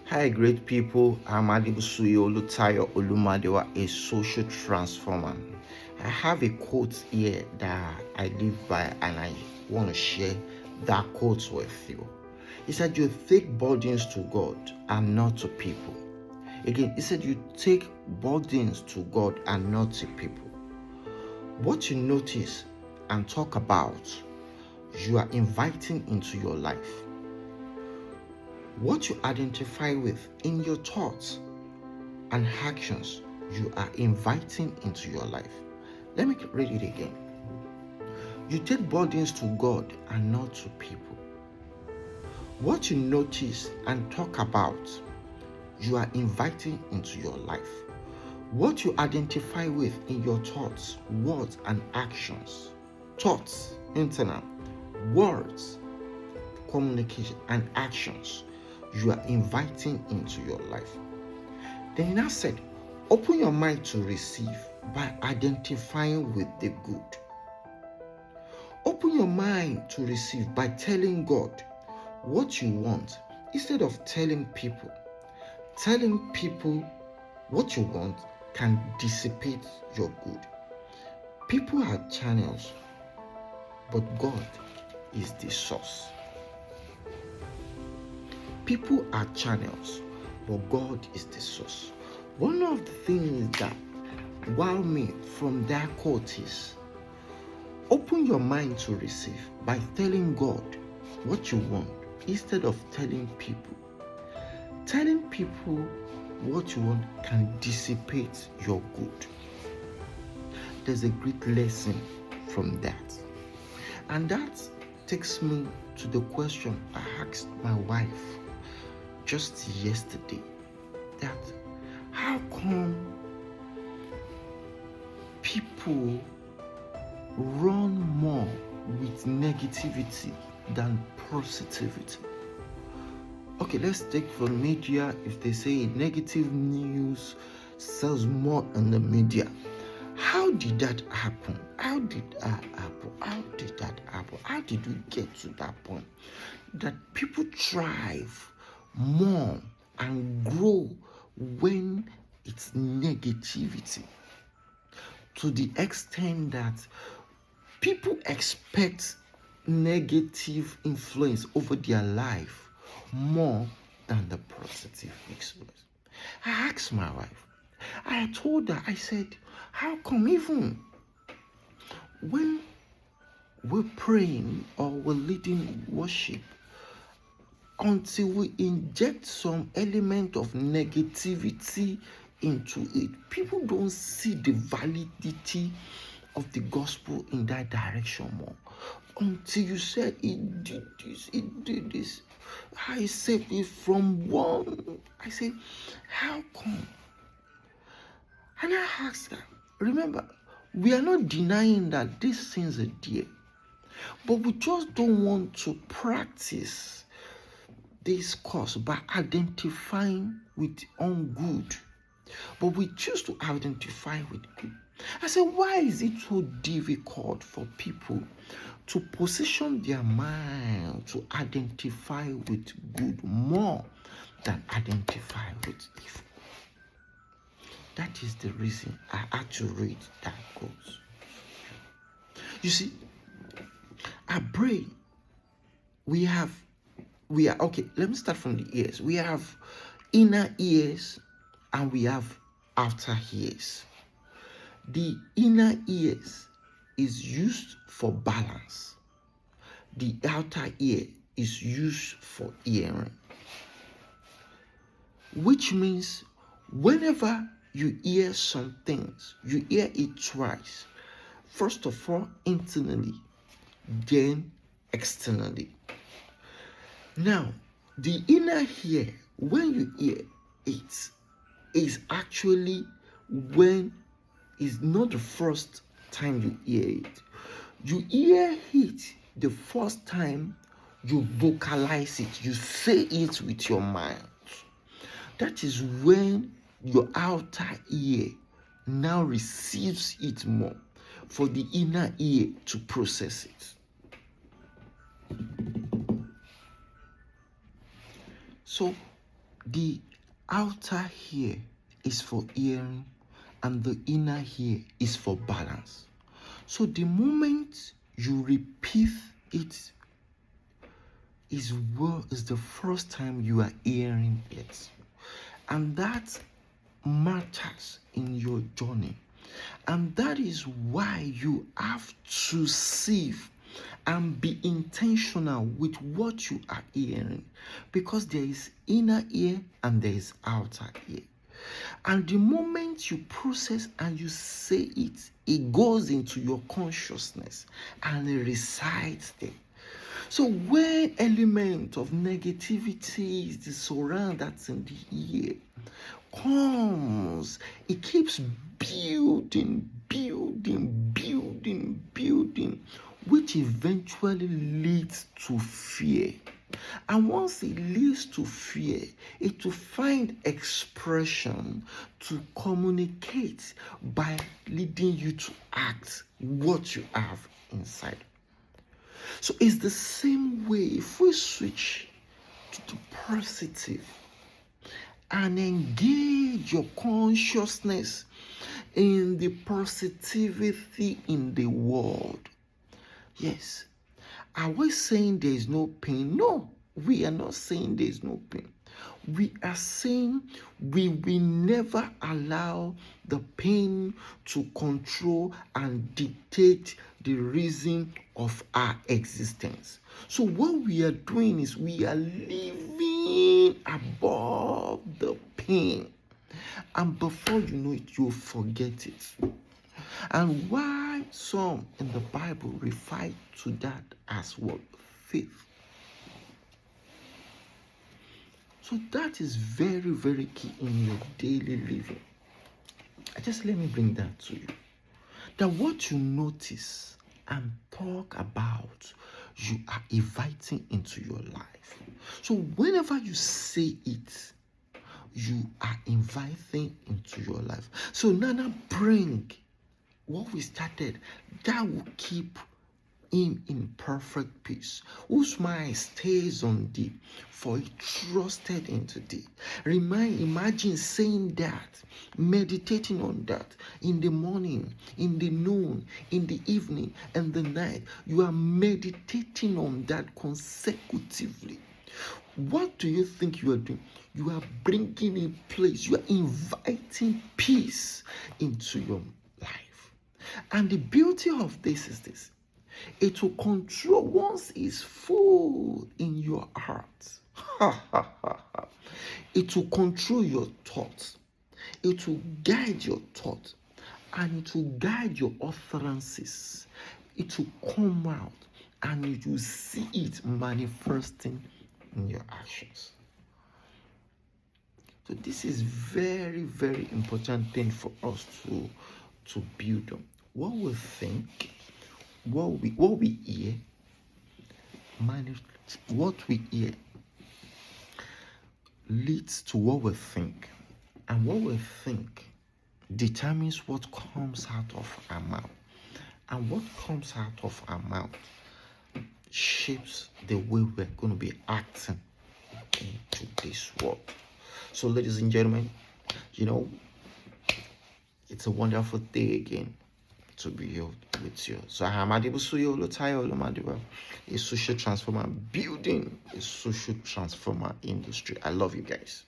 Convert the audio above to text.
Hi, great people. I'm Adibusuyo Olutayo Olumadewa, a social transformer. I have a quote here that I live by, and I want to share that quote with you. He said, "You take burdens to God and not to people." Again, he said, "You take burdens to God and not to people." What you notice and talk about, you are inviting into your life. What you identify with in your thoughts and actions, you are inviting into your life. Let me read it again. You take burdens to God and not to people. What you notice and talk about, you are inviting into your life. What you identify with in your thoughts, words, and actions, thoughts, internal, words, communication, and actions, you are inviting into your life. Then he now said, open your mind to receive by identifying with the good. Open your mind to receive by telling God what you want instead of telling people. Telling people what you want can dissipate your good. People are channels, but God is the source. People are channels, but God is the source. One of the things that wow me from that quote is, open your mind to receive by telling God what you want instead of telling people. Telling people what you want can dissipate your good. There's a great lesson from that. And that takes me to the question I asked my wife just yesterday, that how come people run more with negativity than positivity? Okay, let's take from media. If they say negative news sells more in the media, how did that happen? How did that happen? How did that happen? How did we get to that point that people thrive more and grow when it's negativity, to the extent that people expect negative influence over their life more than the positive influence? I asked my wife, I told her, I said, how come even when we're praying or we're leading worship, until we inject some element of negativity into it, people don't see the validity of the gospel in that direction more? Until you said it did this, I saved it from one. I said, how come? And I asked her, remember, we are not denying that these things are there, but we just don't want to practice this course by identifying with ungood, but we choose to identify with good. I said, why is it so difficult for people to position their mind to identify with good more than identify with evil? That is the reason I had to read that quote. You see, our brain, we are okay. Let me start from the ears. We have inner ears and we have outer ears. The inner ears is used for balance. The outer ear is used for hearing. Which means whenever you hear some things, you hear it twice. First of all, internally, then externally. Now, the inner ear, when you hear it, is actually when it's not the first time you hear it. You hear it the first time you vocalize it, you say it with your mind. That is when your outer ear now receives it more for the inner ear to process it. So The outer ear is for hearing, and the inner ear is for balance. So the moment you repeat it is the first time you are hearing it. And that matters in your journey. And that is why you have to sieve and be intentional with what you are hearing, because there is inner ear and there is outer ear. And the moment you process and you say it, it goes into your consciousness and it resides there. So when element of negativity is the surround that's in the ear comes, it keeps building, which eventually leads to fear. And once it leads to fear, it will find expression to communicate by leading you to act what you have inside. So it's the same way if we switch to the positive and engage your consciousness in the positivity in the world. Yes. Are we saying there is no pain? No, we are not saying there is no pain. We are saying we will never allow the pain to control and dictate the reason of our existence. So what we are doing is we are living above the pain. And before you know it, you'll forget it. And why some in the Bible refer to that as what? Faith. So that is very, very key in your daily living. Just let me bring that to you. That what you notice and talk about, you are inviting into your life. So whenever you say it, you are inviting into your life. So now bring what we started, that will keep him in perfect peace, whose mind stays on thee, for he trusted into thee. Imagine saying that, meditating on that in the morning, in the noon, in the evening, and the night. You are meditating on that consecutively. What do you think you are doing? You are bringing in place, you are inviting peace into your life. And the beauty of this is this: it will control once it's full in your heart. It will control your thoughts. It will guide your thoughts, and it will guide your utterances. It will come out, and you will see it manifesting in your actions. So this is very, very important thing for us to build on. What we think, what we hear, what we hear leads to what we think, and what we think determines what comes out of our mouth, and what comes out of our mouth shapes the way we're going to be acting into this world. So ladies and gentlemen, it's a wonderful day again to be here with you. So I am Adibusuyo Lotayo Olomadiwa, a social transformer, building a social transformer industry. I love you guys.